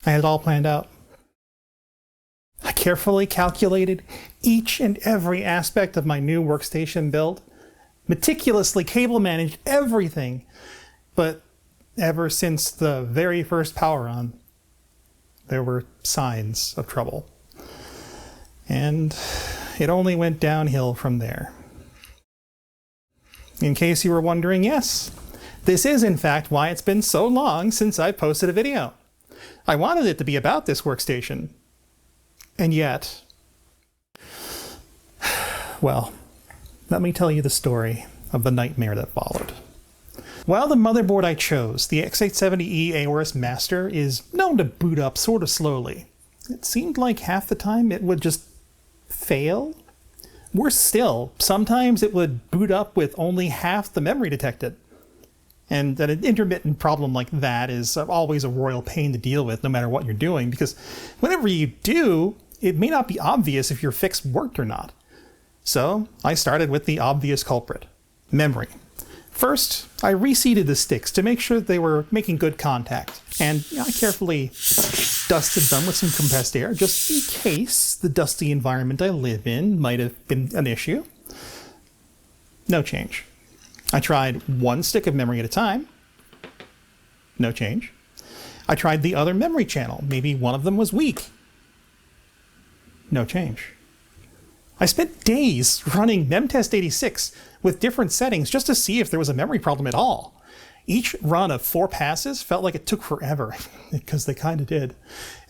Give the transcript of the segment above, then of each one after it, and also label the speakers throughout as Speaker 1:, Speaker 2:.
Speaker 1: I had it all planned out. I carefully calculated each and every aspect of my new workstation build, meticulously cable managed everything, but ever since the very first power on, there were signs of trouble. And it only went downhill from there. In case you were wondering, yes, this is in fact why it's been so long since I posted a video. I wanted it to be about this workstation. And yet, well, let me tell you the story of the nightmare that followed. While the motherboard I chose, the X870E Aorus Master, is known to boot up sort of slowly, it seemed like half the time it would just fail. Worse still, sometimes it would boot up with only half the memory detected. And an intermittent problem like that is always a royal pain to deal with no matter what you're doing, because whenever you do, it may not be obvious if your fix worked or not. So I started with the obvious culprit, memory. First, I reseated the sticks to make sure they were making good contact, and I carefully dusted them with some compressed air just in case the dusty environment I live in might have been an issue. No change. I tried one stick of memory at a time. No change. I tried the other memory channel. Maybe one of them was weak. No change. I spent days running memtest86 with different settings just to see if there was a memory problem at all. Each run of 4 passes felt like it took forever, because they kind of did.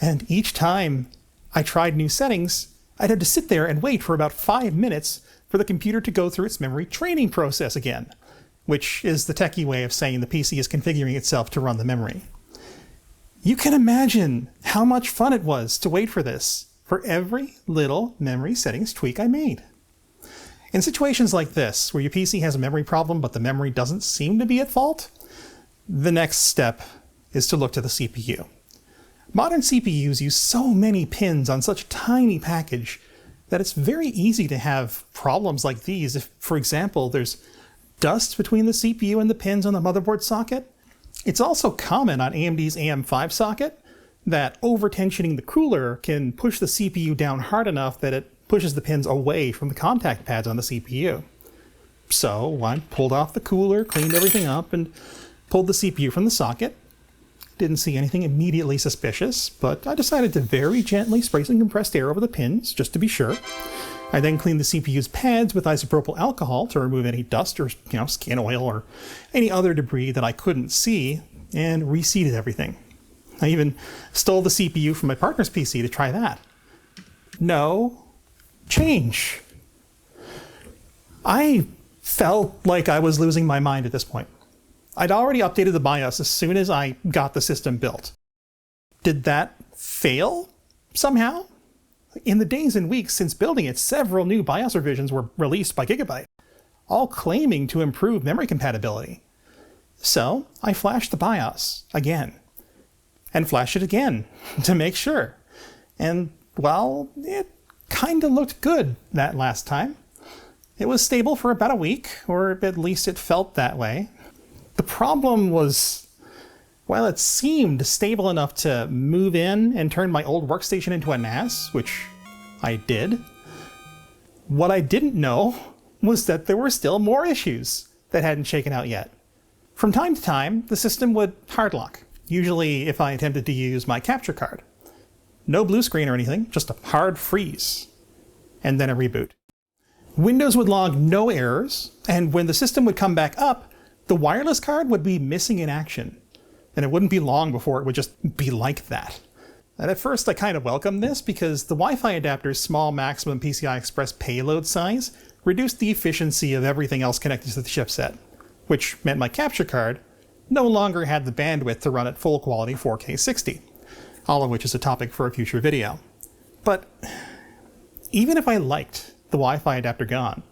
Speaker 1: And each time I tried new settings, I'd have to sit there and wait for about 5 minutes for the computer to go through its memory training process again, which is the techie way of saying the PC is configuring itself to run the memory. You can imagine how much fun it was to wait for this, for every little memory settings tweak I made. In situations like this, where your PC has a memory problem but the memory doesn't seem to be at fault, the next step is to look to the CPU. Modern CPUs use so many pins on such a tiny package that it's very easy to have problems like these if, for example, there's dust between the CPU and the pins on the motherboard socket. It's also common on AMD's AM5 socket that over-tensioning the cooler can push the CPU down hard enough that it pushes the pins away from the contact pads on the CPU. So I pulled off the cooler, cleaned everything up, and pulled the CPU from the socket. Didn't see anything immediately suspicious, but I decided to very gently spray some compressed air over the pins, just to be sure. I then cleaned the CPU's pads with isopropyl alcohol to remove any dust or skin oil or any other debris that I couldn't see, and reseated everything. I even stole the CPU from my partner's PC to try that. No change. I felt like I was losing my mind at this point. I'd already updated the BIOS as soon as I got the system built. Did that fail somehow? In the days and weeks since building it, several new BIOS revisions were released by Gigabyte, all claiming to improve memory compatibility. So I flashed the BIOS again, and flashed it again to make sure. And, well, it kinda looked good that last time. It was stable for about a week, or at least it felt that way. The problem was, while it seemed stable enough to move in and turn my old workstation into a NAS, which I did, what I didn't know was that there were still more issues that hadn't shaken out yet. From time to time, the system would hard lock, usually if I attempted to use my capture card. No blue screen or anything, just a hard freeze, and then a reboot. Windows would log no errors, and when the system would come back up, the wireless card would be missing in action, and it wouldn't be long before it would just be like that. And at first I kind of welcomed this because the Wi-Fi adapter's small maximum PCI Express payload size reduced the efficiency of everything else connected to the chipset, which meant my capture card no longer had the bandwidth to run at full quality 4K 60, all of which is a topic for a future video. But even if I liked the Wi-Fi adapter gone,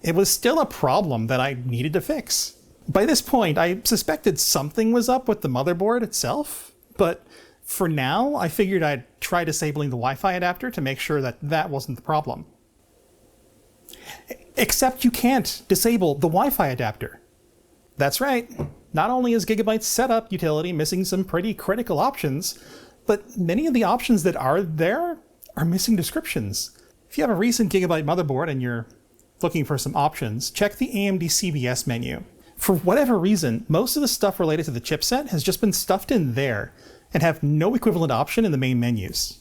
Speaker 1: it was still a problem that I needed to fix. By this point, I suspected something was up with the motherboard itself, but for now, I figured I'd try disabling the Wi-Fi adapter to make sure that that wasn't the problem. Except you can't disable the Wi-Fi adapter. That's right. Not only is Gigabyte's setup utility missing some pretty critical options, but many of the options that are there are missing descriptions. If you have a recent Gigabyte motherboard and you're looking for some options, check the AMD CBS menu. For whatever reason, most of the stuff related to the chipset has just been stuffed in there and have no equivalent option in the main menus.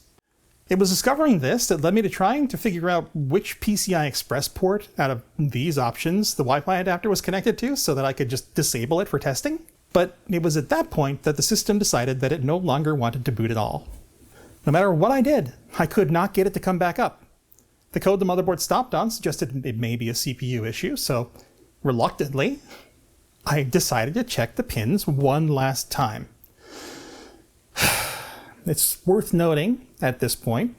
Speaker 1: It was discovering this that led me to trying to figure out which PCI Express port out of these options the Wi-Fi adapter was connected to so that I could just disable it for testing. But it was at that point that the system decided that it no longer wanted to boot at all. No matter what I did, I could not get it to come back up. The code the motherboard stopped on suggested it may be a CPU issue, so reluctantly, I decided to check the pins one last time. It's worth noting, at this point,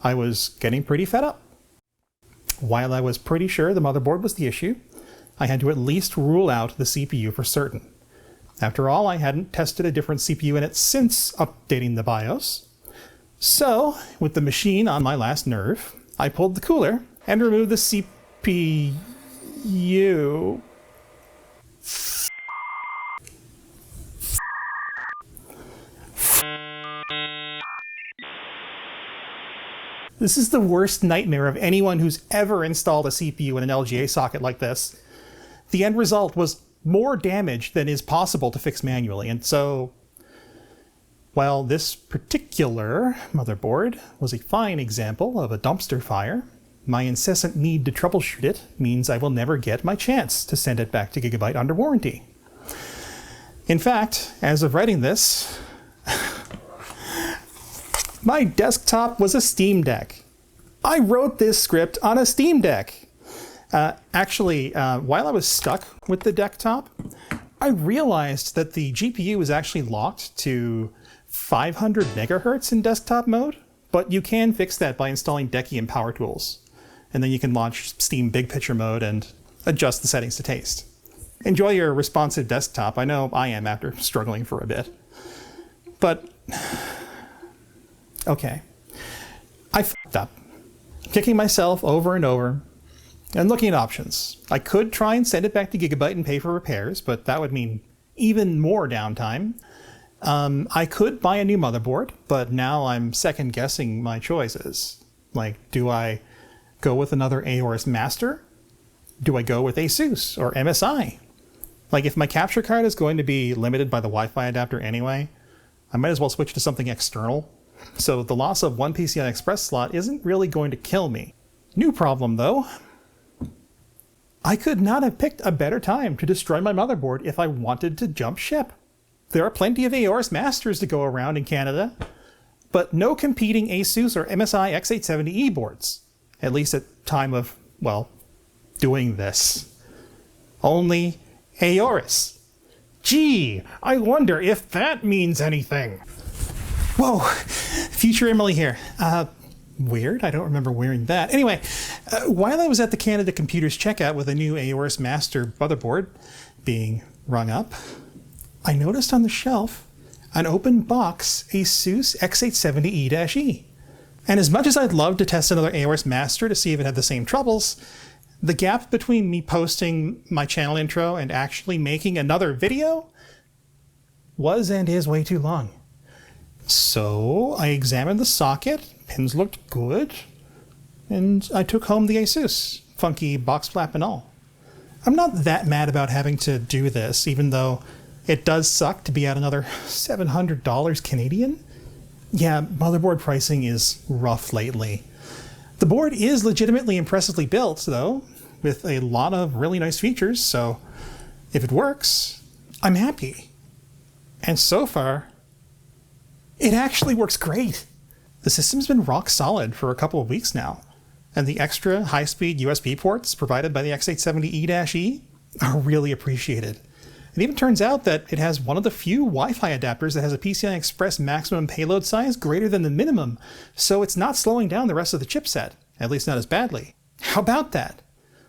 Speaker 1: I was getting pretty fed up. While I was pretty sure the motherboard was the issue, I had to at least rule out the CPU for certain. After all, I hadn't tested a different CPU in it since updating the BIOS. So, with the machine on my last nerve, I pulled the cooler and removed the CPU. This is the worst nightmare of anyone who's ever installed a CPU in an LGA socket like this. The end result was more damage than is possible to fix manually, and so, while this particular motherboard was a fine example of a dumpster fire, my incessant need to troubleshoot it means I will never get my chance to send it back to Gigabyte under warranty. In fact, as of writing this, my desktop was a Steam Deck. I wrote this script on a Steam Deck. While I was stuck with the desktop, I realized that the GPU was actually locked to 500 megahertz in desktop mode, but you can fix that by installing Decky and Power Tools. And then you can launch Steam Big Picture mode and adjust the settings to taste. Enjoy your responsive desktop. I know I am after struggling for a bit. But okay, I f***ed up, kicking myself over and over and looking at options. I could try and send it back to Gigabyte and pay for repairs, but that would mean even more downtime. I could buy a new motherboard, but now I'm second guessing my choices. Like, do I go with another Aorus Master? Do I go with ASUS or MSI? Like, if my capture card is going to be limited by the Wi-Fi adapter anyway, I might as well switch to something external. So the loss of one PCI Express slot isn't really going to kill me. New problem though. I could not have picked a better time to destroy my motherboard if I wanted to jump ship. There are plenty of Aorus Masters to go around in Canada, but no competing ASUS or MSI X870E boards, at least at time of, well, doing this. Only Aorus. Gee, I wonder if that means anything. Whoa, future Emily here. Weird, I don't remember wearing that. Anyway, while I was at the Canada Computers checkout with a new Aorus Master motherboard being rung up, I noticed on the shelf an open box ASUS X870E-E. And as much as I'd love to test another Aorus Master to see if it had the same troubles, the gap between me posting my channel intro and actually making another video was and is way too long. So I examined the socket, pins looked good, and I took home the ASUS, funky box flap and all. I'm not that mad about having to do this, even though it does suck to be at another $700 Canadian. Yeah, motherboard pricing is rough lately. The board is legitimately impressively built, though, with a lot of really nice features, so if it works, I'm happy. And so far, it actually works great. The system's been rock solid for a couple of weeks now, and the extra high-speed USB ports provided by the X870E-E are really appreciated. It even turns out that it has one of the few Wi-Fi adapters that has a PCI Express maximum payload size greater than the minimum, so it's not slowing down the rest of the chipset, at least not as badly. How about that?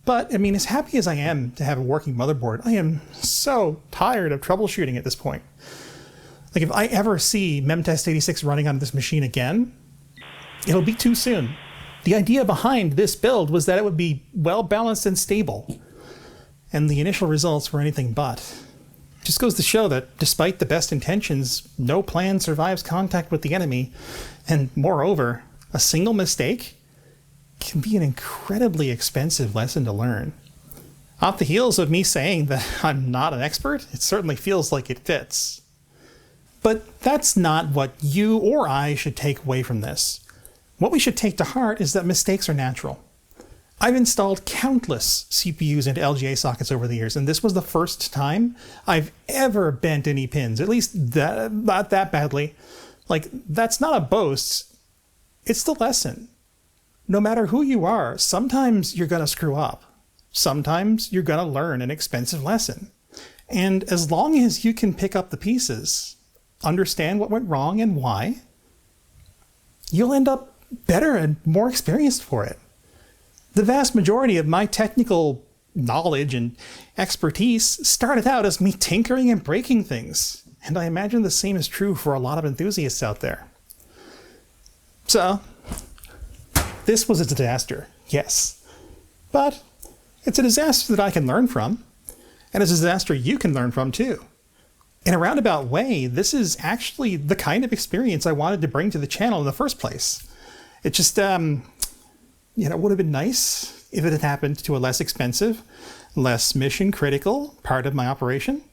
Speaker 1: But, I mean, as happy as I am to have a working motherboard, I am so tired of troubleshooting at this point. Like, if I ever see Memtest86 running on this machine again, it'll be too soon. The idea behind this build was that it would be well-balanced and stable, and the initial results were anything but. Just goes to show that despite the best intentions, no plan survives contact with the enemy, and moreover, a single mistake can be an incredibly expensive lesson to learn. Off the heels of me saying that I'm not an expert, it certainly feels like it fits. But that's not what you or I should take away from this. What we should take to heart is that mistakes are natural. I've installed countless CPUs into LGA sockets over the years, and this was the first time I've ever bent any pins, at least not that badly. Like, that's not a boast, it's the lesson. No matter who you are, sometimes you're gonna screw up. Sometimes you're gonna learn an expensive lesson. And as long as you can pick up the pieces, understand what went wrong and why, you'll end up better and more experienced for it. The vast majority of my technical knowledge and expertise started out as me tinkering and breaking things, and I imagine the same is true for a lot of enthusiasts out there. So, this was a disaster, yes, but it's a disaster that I can learn from, and it's a disaster you can learn from too. In a roundabout way, this is actually the kind of experience I wanted to bring to the channel in the first place. It just, it would have been nice if it had happened to a less expensive, less mission-critical part of my operation.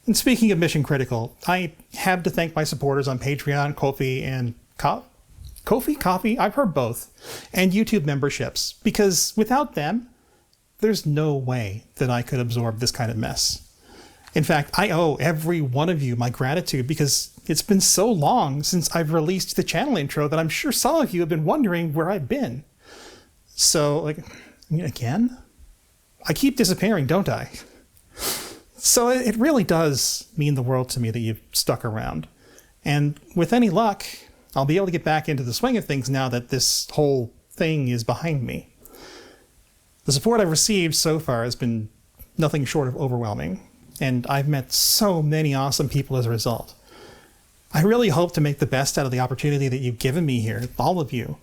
Speaker 1: And speaking of mission-critical, I have to thank my supporters on Patreon, Ko-fi, and Ko-fi? I've heard both. And YouTube memberships, because without them, there's no way that I could absorb this kind of mess. In fact, I owe every one of you my gratitude because it's been so long since I've released the channel intro that I'm sure some of you have been wondering where I've been. So, again? I keep disappearing, don't I? So it really does mean the world to me that you've stuck around. And with any luck, I'll be able to get back into the swing of things now that this whole thing is behind me. The support I've received so far has been nothing short of overwhelming, and I've met so many awesome people as a result. I really hope to make the best out of the opportunity that you've given me here, all of you.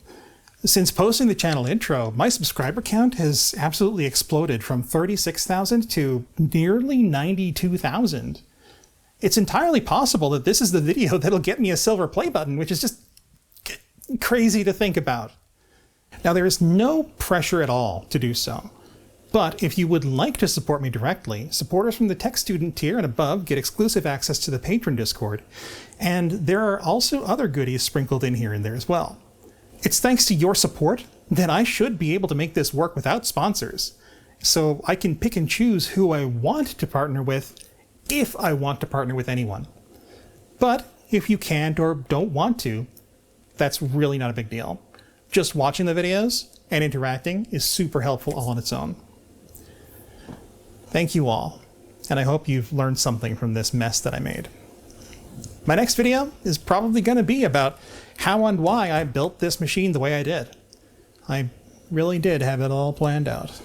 Speaker 1: Since posting the channel intro, my subscriber count has absolutely exploded from 36,000 to nearly 92,000. It's entirely possible that this is the video that'll get me a silver play button, which is just crazy to think about. Now, there is no pressure at all to do so. But if you would like to support me directly, supporters from the Tech Student tier and above get exclusive access to the Patron Discord, and there are also other goodies sprinkled in here and there as well. It's thanks to your support that I should be able to make this work without sponsors, so I can pick and choose who I want to partner with if I want to partner with anyone. But if you can't or don't want to, that's really not a big deal. Just watching the videos and interacting is super helpful all on its own. Thank you all, and I hope you've learned something from this mess that I made. My next video is probably going to be about how and why I built this machine the way I did. I really did have it all planned out.